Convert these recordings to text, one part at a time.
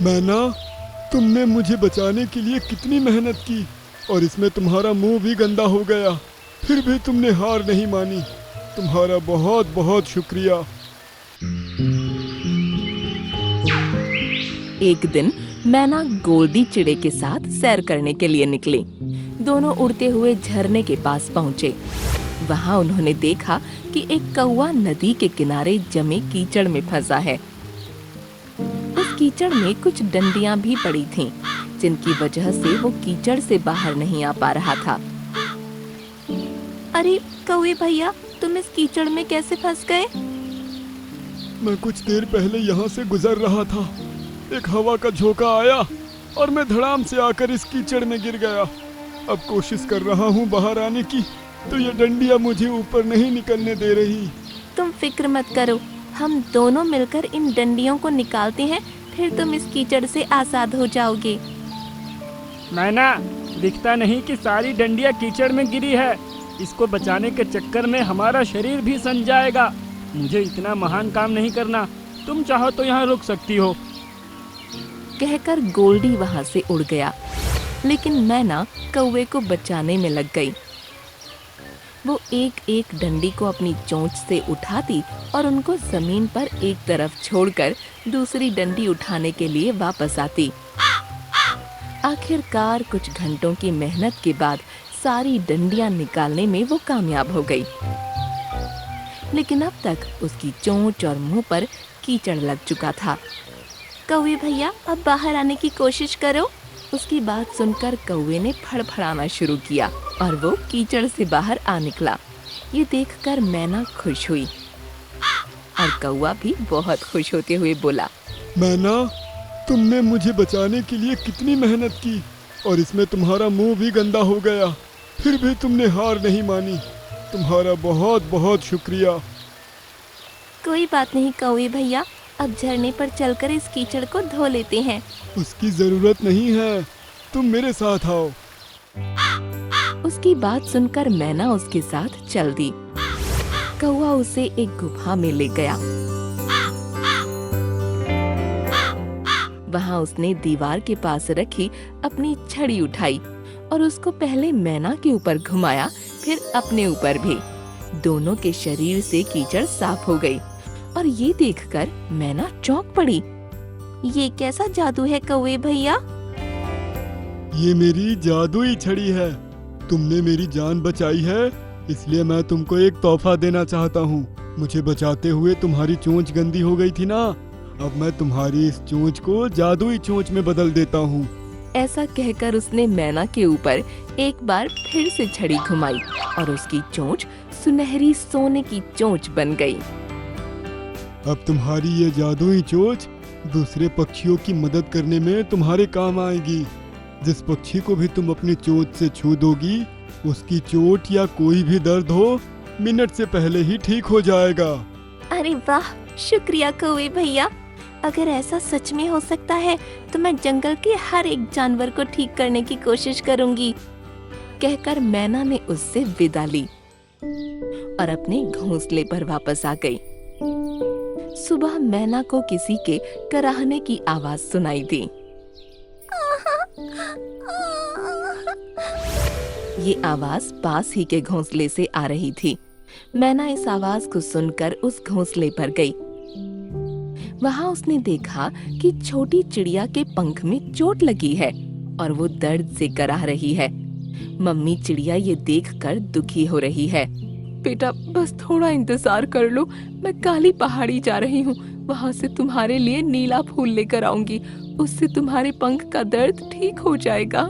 मैना, तुमने मुझे बचाने के लिए कितनी मेहनत की और इसमें तुम्हारा मुंह भी गंदा हो गया, फिर भी तुमने हार नहीं मानी। तुम्हारा बहुत बहुत शुक्रिया। एक दिन मैना गोल्डी चिड़े के साथ सैर करने के लिए निकली। दोनों उड़ते हुए झरने के पास पहुँचे। वहाँ उन्होंने देखा कि एक कौवा नदी के किनारे जमे कीचड़ में फंसा है। उस कीचड़ में कुछ डंडियां भी पड़ी थीं, जिनकी वजह से वो कीचड़ से बाहर नहीं आ पा रहा था। अरे कौवे भैया, तुम इस कीचड़ में कैसे फंस गए? मैं कुछ देर पहले यहाँ से गुजर रहा था। एक हवा का झोंका आया और मैं धड़ाम से आकर इस कीचड़ में गिर गया। अब कोशिश कर रहा हूँ बाहर आने की, तो ये डंडियाँ मुझे ऊपर नहीं निकलने दे रही। तुम फिक्र मत करो, हम दोनों मिलकर इन डंडियों को निकालते हैं, फिर तुम इस कीचड़ से आजाद हो जाओगे। मैना, दिखता नहीं कि सारी डंडियाँ कीचड़ में गिरी है। इसको बचाने के चक्कर में हमारा शरीर भी सन जाएगा। मुझे इतना महान काम नहीं करना। तुम चाहो तो यहाँ रुक सकती हो। कहकर गोल्डी वहाँ से उड़ गया, लेकिन मैना कौवे को बचाने में लग गई। वो एक एक डंडी को अपनी चोंच से उठाती और उनको जमीन पर एक तरफ छोड़कर दूसरी डंडी उठाने के लिए वापस आती। आखिरकार कुछ घंटों की मेहनत के बाद सारी डंडियां निकालने में वो कामयाब हो गई, लेकिन अब तक उसकी चोंच और मुंह पर कीचड़ लग चुका था। कौवे भैया, अब बाहर आने की कोशिश करो। उसकी बात सुनकर कौवे ने फड़फड़ाना शुरू किया और वो कीचड़ से बाहर आ निकला। ये देखकर मैना खुश हुई और कौवा भी बहुत खुश होते हुए बोला, मैना, तुमने मुझे बचाने के लिए कितनी मेहनत की और इसमें तुम्हारा मुंह भी गंदा हो गया, फिर भी तुमने हार नहीं मानी। तुम्हारा बहुत बहुत शुक्रिया। कोई बात नहीं कौवे भैया, अब झरने पर चलकर इस कीचड़ को धो लेते हैं। उसकी जरूरत नहीं है, तुम मेरे साथ आओ। उसकी बात सुनकर मैना उसके साथ चल दी। कौवा उसे एक गुफा में ले गया। वहाँ उसने दीवार के पास रखी अपनी छड़ी उठाई और उसको पहले मैना के ऊपर घुमाया, फिर अपने ऊपर भी। दोनों के शरीर से कीचड़ साफ हो गई और ये देखकर मैना चौंक पड़ी। ये कैसा जादू है कौवे भैया? ये मेरी जादुई छड़ी है। तुमने मेरी जान बचाई है, इसलिए मैं तुमको एक तोहफा देना चाहता हूँ। मुझे बचाते हुए तुम्हारी चोंच गंदी हो गई थी ना, अब मैं तुम्हारी इस चोंच को जादुई चोंच में बदल देता हूँ। ऐसा कहकर उसने मैना के ऊपर एक बार फिर से छड़ी घुमाई और उसकी चोंच सुनहरी सोने की चोंच बन गई। अब तुम्हारी ये जादुई चोंच दूसरे पक्षियों की मदद करने में तुम्हारे काम आएगी। जिस पक्षी को भी तुम अपनी चोंच से छू दोगी, उसकी चोट या कोई भी दर्द हो, मिनट से पहले ही ठीक हो जाएगा। अरे वाह, शुक्रिया कौवे भैया। अगर ऐसा सच में हो सकता है तो मैं जंगल के हर एक जानवर को ठीक करने की कोशिश करूंगी। कहकर मैना ने उससे विदा ली और अपने घोंसले पर वापस आ गई। सुबह मैना को किसी के कराहने की आवाज सुनाई दी। ये आवाज पास ही के घोंसले से आ रही थी। मैना इस आवाज को सुनकर उस घोंसले पर गई। वहाँ उसने देखा कि छोटी चिड़िया के पंख में चोट लगी है और वो दर्द से कराह रही है। मम्मी चिड़िया ये देखकर दुखी हो रही है। बेटा, बस थोड़ा इंतजार कर लो, मैं काली पहाड़ी जा रही हूँ। वहाँ से तुम्हारे लिए नीला फूल लेकर आऊंगी, उससे तुम्हारे पंख का दर्द ठीक हो जाएगा।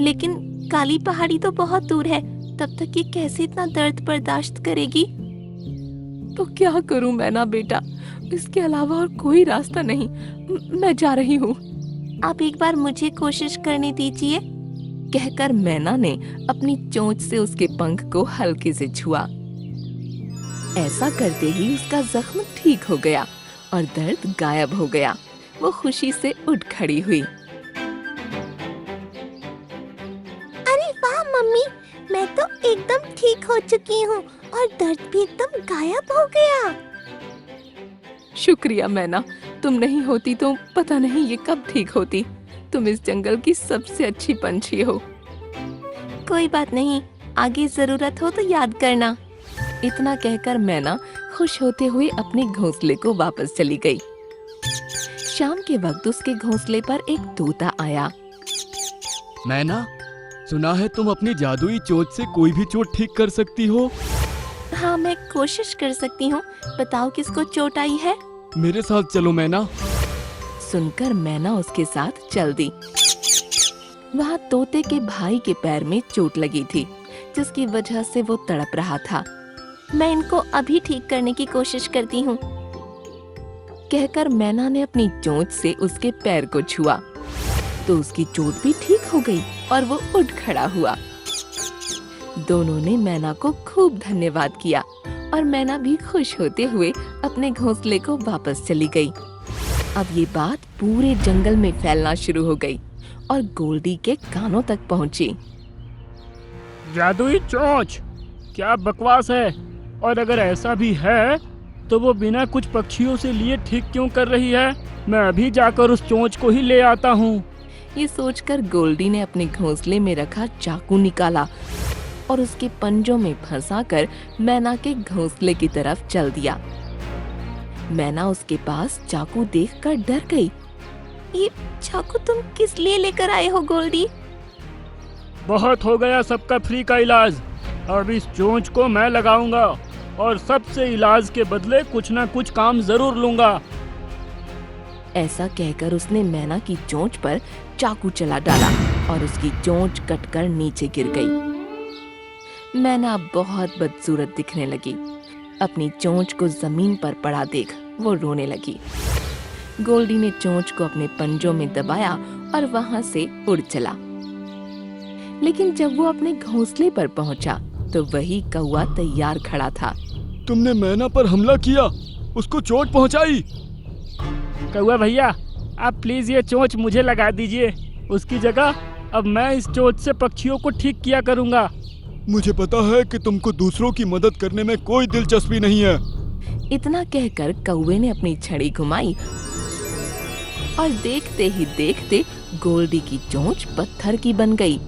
लेकिन काली पहाड़ी तो बहुत दूर है, तब तक ये कैसे इतना दर्द बर्दाश्त करेगी? तो क्या करूं मैं ना बेटा, इसके अलावा और कोई रास्ता नहीं। मैं जा रही हूँ। आप एक बार मुझे कोशिश करने दीजिए। कहकर मैना ने अपनी चोंच से उसके पंख को हल्के से छुआ। ऐसा करते ही उसका जख्म ठीक हो गया और दर्द गायब हो गया। वो खुशी से उठ खड़ी हुई। अरे वाह मम्मी, मैं तो एकदम ठीक हो चुकी हूँ और दर्द भी एकदम गायब हो गया। शुक्रिया मैना, तुम नहीं होती तो पता नहीं ये कब ठीक होती। तुम इस जंगल की सबसे अच्छी पंछी हो। कोई बात नहीं, आगे जरूरत हो तो याद करना। इतना कहकर मैना खुश होते हुए अपने घोंसले को वापस चली गई। शाम के वक्त उसके घोंसले पर एक तोता आया। मैना, सुना है तुम अपनी जादुई चोंच से कोई भी चोट ठीक कर सकती हो। हाँ, मैं कोशिश कर सकती हूँ। बताओ किसको चोट आई है? मेरे साथ चलो मैना। सुनकर मैना उसके साथ चल दी। वहाँ तोते के भाई के पैर में चोट लगी थी, जिसकी वजह से वो तड़प रहा था। मैं इनको अभी ठीक करने की कोशिश करती हूँ। कहकर मैना ने अपनी चोंच से उसके पैर को छुआ तो उसकी चोट भी ठीक हो गई और वो उठ खड़ा हुआ। दोनों ने मैना को खूब धन्यवाद किया और मैना भी खुश होते हुए अपने घोंसले को वापस चली गई। अब ये बात पूरे जंगल में फैलना शुरू हो गई और गोल्डी के कानों तक पहुंची। जादुई चोंच, क्या बकवास है। और अगर ऐसा भी है तो वो बिना कुछ पक्षियों से लिए ठीक क्यों कर रही है। मैं अभी जाकर उस चोंच को ही ले आता हूँ। ये सोचकर गोल्डी ने अपने घोंसले में रखा चाकू निकाला और उसके पंजों में फंसाकर मैना के घोंसले की तरफ चल दिया। मैना उसके पास चाकू देखकर डर गई। ये चाकू तुम किस लिए लेकर आए हो गोल्डी? बहुत हो गया सबका फ्री का इलाज। अब इस चोंच को मैं लगाऊंगा और सबसे इलाज के बदले कुछ ना कुछ काम जरूर लूंगा। ऐसा कहकर उसने मैना की चोंच पर चाकू चला डाला और उसकी चोंच कटकर नीचे गिर गई। मैना बहुत बदसूरत दिखने लगी। अपनी चोंच को जमीन पर पड़ा देख वो रोने लगी। गोल्डी ने चोंच को अपने पंजों में दबाया और वहां से उड़ चला। लेकिन जब वो अपने घोंसले पर पहुंचा तो वही कौवा तैयार खड़ा था। तुमने मैना पर हमला किया, उसको चोट पहुंचाई। कौवा भैया, आप प्लीज ये चोंच मुझे लगा दीजिए। उसकी जगह अब मैं इस चोंच से पक्षियों को ठीक किया करूंगा। मुझे पता है कि तुमको दूसरों की मदद करने में कोई दिलचस्पी नहीं है। इतना कहकर कौवे ने अपनी छड़ी घुमाई और देखते ही देखते गोल्डी की चोंच पत्थर की बन गई।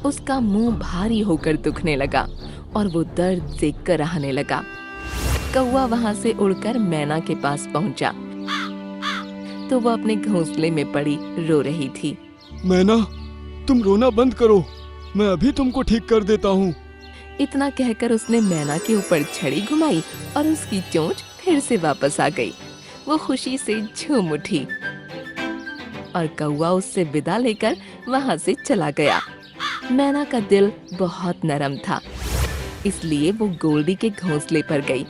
उसका मुंह भारी होकर दुखने लगा और वो दर्द से कराहने लगा। कौवा वहां से उड़कर मैना के पास पहुंचा तो वो अपने घोंसले में पड़ी रो रही थी। मैना, तुम रोना बंद करो, मैं अभी तुमको ठीक कर देता हूँ। इतना कहकर उसने मैना के ऊपर छड़ी घुमाई और उसकी चोंच फिर से वापस आ गई। वो खुशी से झूम उठी और कौवा उससे विदा लेकर वहां से चला गया। मैना का दिल बहुत नरम था, इसलिए वो गोल्डी के घोंसले पर गई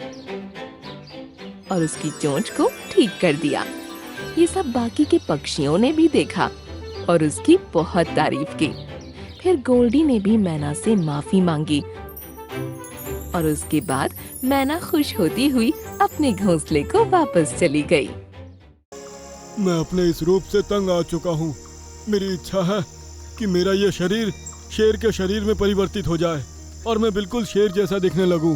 और उसकी चोंच को ठीक कर दिया। ये सब बाकी के पक्षियों ने भी देखा और उसकी बहुत तारीफ की। फिर गोल्डी ने भी मैना से माफी मांगी और उसके बाद मैना खुश होती हुई अपने घोंसले को वापस चली गई। मैं अपने इस रूप से तंग आ चुका हूँ। मेरी इच्छा है कि मेरा ये शरीर शेर के शरीर में परिवर्तित हो जाए और मैं बिल्कुल शेर जैसा दिखने लगूं।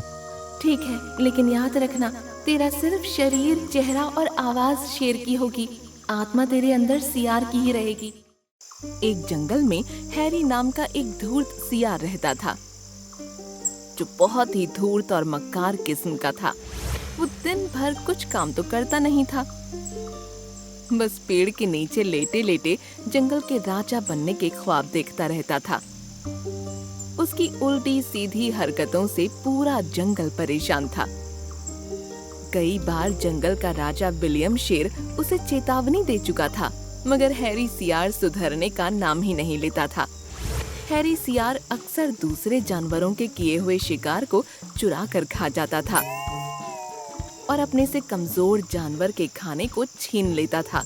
ठीक है, लेकिन याद रखना, तेरा सिर्फ शरीर, चेहरा और आवाज शेर की होगी। आत्मा तेरे अंदर सियार की ही रहेगी। एक जंगल में हैरी नाम का एक धूर्त सियार रहता था, जो बहुत ही धूर्त और मक्कार किस्म का था। वो दिन भर कुछ काम तो करता नहीं था, बस पेड़ के नीचे लेटे लेटे जंगल के राजा बनने के ख्वाब देखता रहता था। उसकी उल्टी सीधी हरकतों से पूरा जंगल परेशान था। कई बार जंगल का राजा विलियम शेर उसे चेतावनी दे चुका था, मगर हैरी सियार सुधरने का नाम ही नहीं लेता था। हैरी सियार अक्सर दूसरे जानवरों के किए हुए शिकार को चुरा कर खा जाता था और अपने से कमजोर जानवर के खाने को छीन लेता था।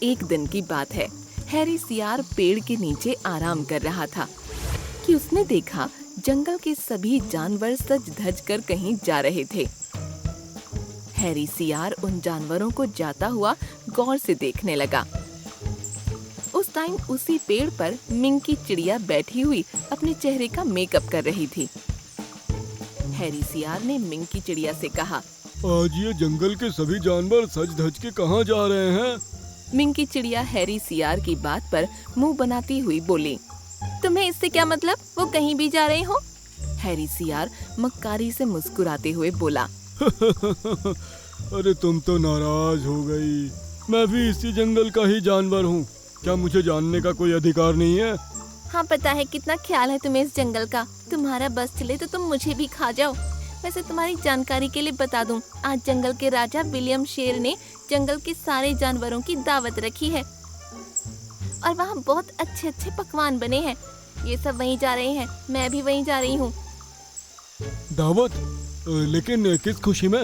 एक दिन की बात है, हैरी सियार पेड़ के नीचे आराम कर रहा था कि उसने देखा जंगल के सभी जानवर सज धज कर कहीं जा रहे थे। हैरी सियार उन जानवरों को जाता हुआ गौर से देखने लगा। उस टाइम उसी पेड़ पर मिंकी चिड़िया बैठी हुई अपने चेहरे का मेकअप कर रही थी। हैरी सियार ने मिंकी चिड़िया से कहा, आज ये जंगल के सभी जानवर सज धज के कहाँ जा रहे हैं? मिंकी चिड़िया हैरी सियार की बात पर मुंह बनाती हुई बोली। तुम्हें इससे क्या मतलब? वो कहीं भी जा रहे हो? हैरी सियार मक्कारी से मुस्कुराते हुए बोला। अरे तुम तो नाराज हो गई। मैं भी इसी जंगल का ही जानवर हूँ। क्या मुझे जानने का कोई अधिकार नहीं है? हाँ, पता है कितना ख्याल है तुम्हें इस जंगल का। तुम्हारा बस चले तो तुम मुझे भी खा जाओ। वैसे तुम्हारी जानकारी के लिए बता दूं, आज जंगल के राजा विलियम शेर ने जंगल के सारे जानवरों की दावत रखी है और वहाँ बहुत अच्छे अच्छे पकवान बने हैं। ये सब वहीं जा रहे हैं, मैं भी वहीं जा रही हूँ। दावत? लेकिन किस खुशी में?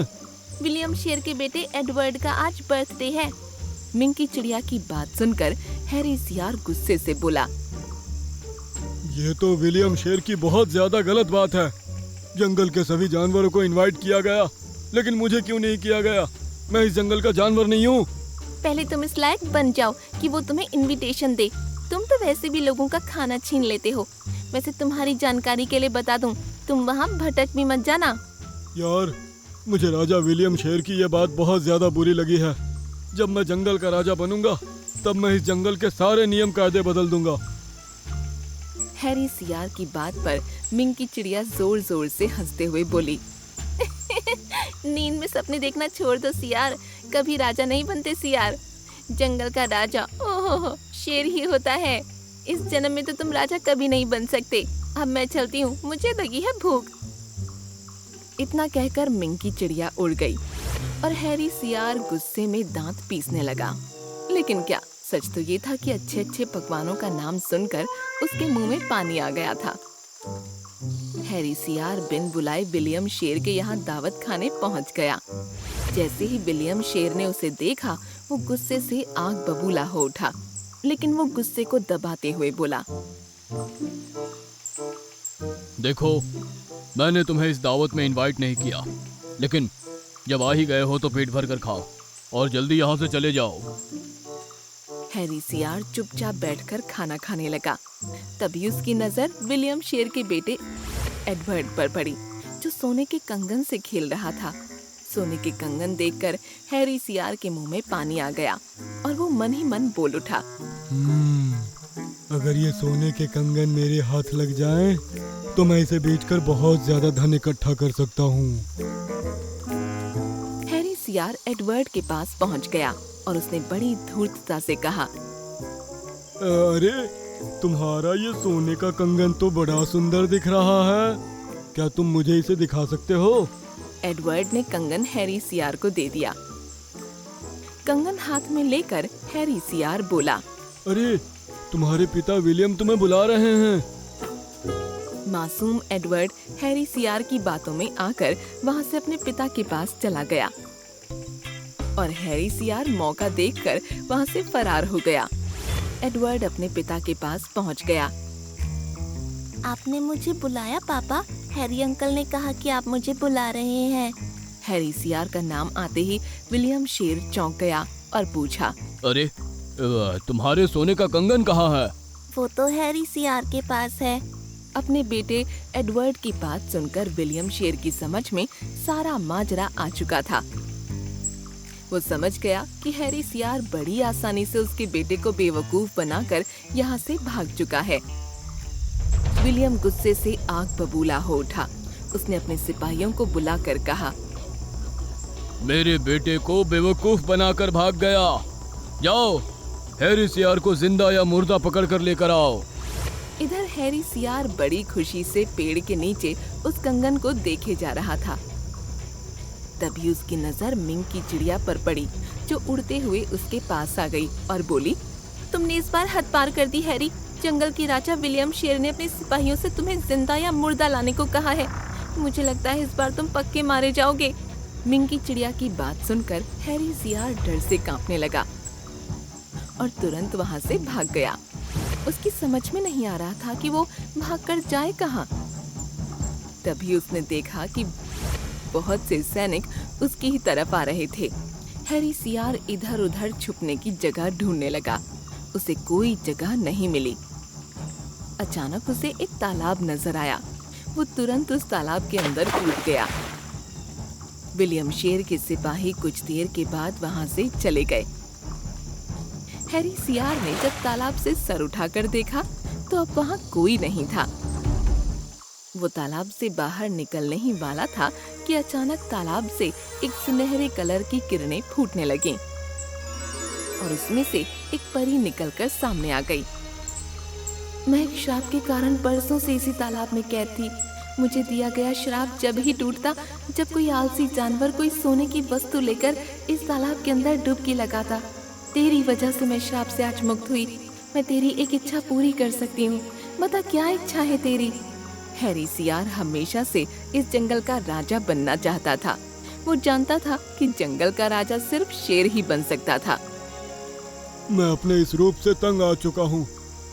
विलियम शेर के बेटे एडवर्ड का आज बर्थडे है। मिंकी चिड़िया की बात सुनकर हैरी सियार गुस्से से बोला। ये तो विलियम शेर की बहुत ज्यादा गलत बात है। जंगल के सभी जानवरों को इनवाइट किया गया, लेकिन मुझे क्यों नहीं किया गया? मैं इस जंगल का जानवर नहीं हूँ। पहले तुम इस लायक बन जाओ कि वो तुम्हें इनविटेशन दे। तुम तो वैसे भी लोगों का खाना छीन लेते हो। वैसे तुम्हारी जानकारी के लिए बता दूं, तुम वहाँ भटक भी मत जाना। यार, मुझे राजा विलियम शेर की ये बात बहुत ज्यादा बुरी लगी है। जब मैं जंगल का राजा बनूंगा, तब मैं इस जंगल के सारे नियम कायदे बदल दूंगा। हैरी सियार की बात पर मिंकी चिड़िया जोर जोर से हंसते हुए बोली। नींद में सपने देखना छोड़ दो सियार, कभी राजा नहीं बनते सियार। जंगल का राजा ओहो शेर ही होता है। इस जन्म में तो तुम राजा कभी नहीं बन सकते। अब मैं चलती हूँ, मुझे लगी है भूख। इतना कहकर मिंकी चिड़िया उड़ गई और हैरी सियार गुस्से में दांत पीसने लगा। लेकिन क्या, सच तो ये था कि अच्छे अच्छे पकवानों का नाम सुनकर उसके मुंह में पानी आ गया था। हैरी सियार बिन बुलाए विलियम शेर के यहाँ दावत खाने पहुँच गया। जैसे ही विलियम शेर ने उसे देखा, वो गुस्से से आग बबूला हो उठा, लेकिन वो गुस्से को दबाते हुए बोला। देखो, मैंने तुम्हें इस दावत में इनवाइट नहीं किया, लेकिन जब आ ही गए हो तो पेट भर कर खाओ और जल्दी यहाँ से चले जाओ। हैरी सियार चुपचाप बैठकर खाना खाने लगा। तभी उसकी नजर विलियम शेर के बेटे एडवर्ड पर पड़ी, जो सोने के कंगन से खेल रहा था। सोने के कंगन देखकर हैरी सियार के मुंह में पानी आ गया और वो मन ही मन बोल उठा। अगर ये सोने के कंगन मेरे हाथ लग जाएं, तो मैं इसे बेचकर बहुत ज्यादा धन इकट्ठा कर सकता हूँ। हैरी सियार एडवर्ड के पास पहुँच गया और उसने बड़ी धूर्तता से कहा। अरे, तुम्हारा ये सोने का कंगन तो बड़ा सुंदर दिख रहा है। क्या तुम मुझे इसे दिखा सकते हो? एडवर्ड ने कंगन हैरी सियार को दे दिया। कंगन हाथ में लेकर हैरी सियार बोला। अरे, तुम्हारे पिता विलियम तुम्हें बुला रहे हैं। मासूम एडवर्ड हैरी सियार की बातों में आकर वहाँ से अपने पिता के पास चला गया और हैरी सियार मौका देखकर वहाँ से फरार हो गया। एडवर्ड अपने पिता के पास पहुँच गया। आपने मुझे बुलाया पापा? हैरी अंकल ने कहा कि आप मुझे बुला रहे हैं। हैरी सियार का नाम आते ही विलियम शेर चौंक गया और पूछा। अरे, तुम्हारे सोने का कंगन कहाँ है? वो तो हैरी सियार के पास है। अपने बेटे एडवर्ड की बात सुनकर विलियम शेर की समझ में सारा माजरा आ चुका था। वो समझ गया कि हैरी सियार बड़ी आसानी से उसके बेटे को बेवकूफ बनाकर यहाँ से भाग चुका है। विलियम गुस्से से आग बबूला हो उठा। उसने अपने सिपाहियों को बुलाकर कहा। मेरे बेटे को बेवकूफ बनाकर भाग गया। जाओ, हैरी सियार को जिंदा या मुर्दा पकड़ कर लेकर आओ। इधर हैरी सियार बड़ी खुशी से पेड़ के नीचे उस कंगन को देखे जा रहा था। तभी उसकी नजर मिंकी चिड़िया पर पड़ी, जो उड़ते हुए उसके पास आ गई और बोली। तुमने इस बार हद पार कर दी हैरी। जंगल के राजा विलियम शेर ने अपने सिपाहियों से तुम्हें जिंदा या मुर्दा लाने को कहा है। मुझे लगता है इस बार तुम पक्के मारे जाओगे। मिंकी चिड़िया की बात सुनकर हैरी सियार डर से कांपने लगा और तुरंत वहाँ से भाग गया। उसकी समझ में नहीं आ रहा था कि वो भागकर जाए कहाँ। तभी उसने देखा कि बहुत से सैनिक उसकी ही तरफ आ रहे थे। हैरी सियार इधर उधर छुपने की जगह ढूंढने लगा। उसे कोई जगह नहीं मिली। अचानक उसे एक तालाब नजर आया। वो तुरंत उस तालाब के अंदर कूद गया। विलियम शेर के सिपाही कुछ देर के बाद वहां से चले गए। हैरी सियार ने जब तालाब से सर उठाकर देखा तो अब वहां कोई नहीं था। वो तालाब से बाहर निकलने ही वाला था कि अचानक तालाब से एक सुनहरे कलर की किरणें फूटने लगीं और उसमें से एक परी निकलकर सामने आ गई। मैं एक श्राप के कारण बरसों से इसी तालाब में कैद थी। मुझे दिया गया श्राप जब ही टूटता जब कोई आलसी जानवर कोई सोने की वस्तु लेकर इस तालाब के अंदर डुबकी लगाता। तेरी वजह से मैं श्राप से आज मुक्त हुई। मैं तेरी एक इच्छा पूरी कर सकती हूँ। बता क्या इच्छा है तेरी? हैरी सियार हमेशा से इस जंगल का राजा बनना चाहता था। वो जानता था कि जंगल का राजा सिर्फ शेर ही बन सकता था। मैं अपने इस रूप से तंग आ चुका हूँ।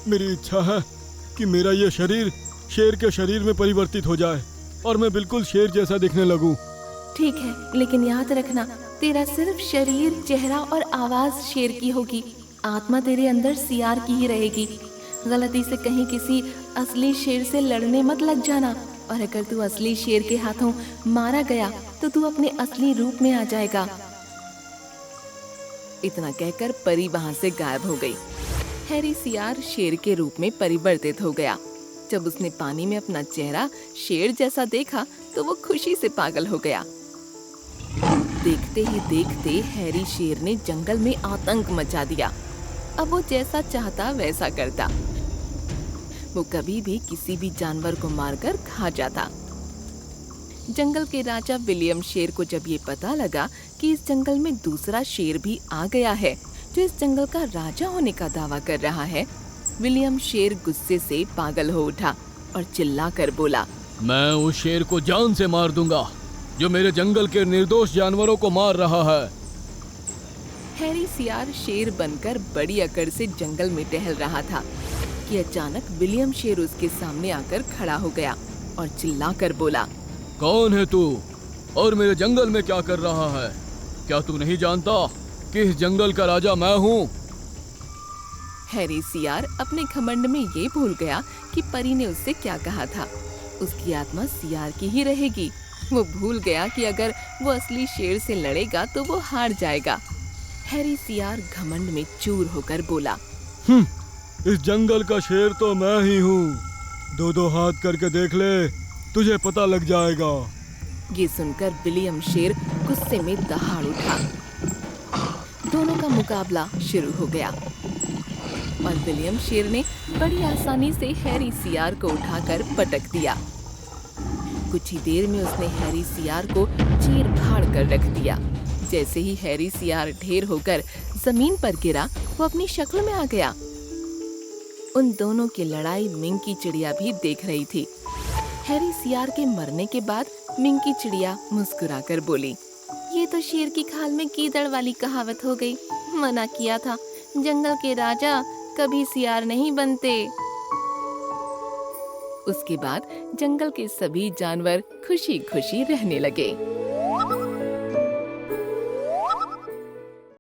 मेरी इच्छा है कि मेरा ये शरीर शेर के शरीर में परिवर्तित हो जाए और मैं बिल्कुल शेर जैसा दिखने लगूं। ठीक है, लेकिन याद रखना तेरा सिर्फ शरीर, चेहरा और आवाज शेर की होगी। आत्मा तेरे अंदर सियार की ही रहेगी। गलती से कहीं किसी असली शेर से लड़ने मत लग जाना, और अगर तू असली शेर के हाथों मारा गया तो तू अपने असली रूप में आ जाएगा। इतना कहकर परी वहां से गायब हो गई। हैरी सियार शेर के रूप में परिवर्तित हो गया। जब उसने पानी में अपना चेहरा शेर जैसा देखा तो वो खुशी से पागल हो गया। देखते ही देखते हैरी शेर ने जंगल में आतंक मचा दिया। अब वो जैसा चाहता वैसा करता। वो कभी भी किसी भी जानवर को मारकर खा जाता। जंगल के राजा विलियम शेर को जब ये पता लगा कि इस जंगल में दूसरा शेर भी आ गया है जो इस जंगल का राजा होने का दावा कर रहा है, विलियम शेर गुस्से से पागल हो उठा और चिल्लाकर बोला, मैं उस शेर को जान से मार दूंगा जो मेरे जंगल के निर्दोष जानवरों को मार रहा है। हैरी सियार शेर बनकर बड़ी अकड़ से जंगल में टहल रहा था कि अचानक विलियम शेर उसके सामने आकर खड़ा हो गया और चिल्लाकर बोला, कौन है तू और मेरे जंगल में क्या कर रहा है? क्या तू नहीं जानता कि इस जंगल का राजा मैं हूँ? हैरी सियार अपने घमंड में ये भूल गया कि परी ने उससे क्या कहा था। उसकी आत्मा सियार की ही रहेगी। वो भूल गया कि अगर वो असली शेर से लड़ेगा तो वो हार जाएगा। हैरी सियार घमंड में चूर होकर बोला, इस जंगल का शेर तो मैं ही हूँ। दो हाथ करके देख ले, तुझे पता लग जाएगा। ये सुनकर विलियम शेर गुस्से में दहाड़ उठा। दोनों का मुकाबला शुरू हो गया और विलियम शेर ने बड़ी आसानी से हैरी सियार को उठाकर पटक दिया। कुछ ही देर में उसने हैरी सियार को चीर फाड़ कर रख दिया। जैसे ही हैरी सियार ढेर होकर जमीन पर गिरा, वो अपनी शक्ल में आ गया। उन दोनों की लड़ाई मिंकी चिड़िया भी देख रही थी। हैरी सियार के मरने के बाद मिंकी चिड़िया मुस्कुराकर बोली, ये तो शेर की खाल में कीदड़ वाली कहावत हो गई। मना किया था, जंगल के राजा कभी सियार नहीं बनते। उसके बाद जंगल के सभी जानवर खुशी खुशी रहने लगे।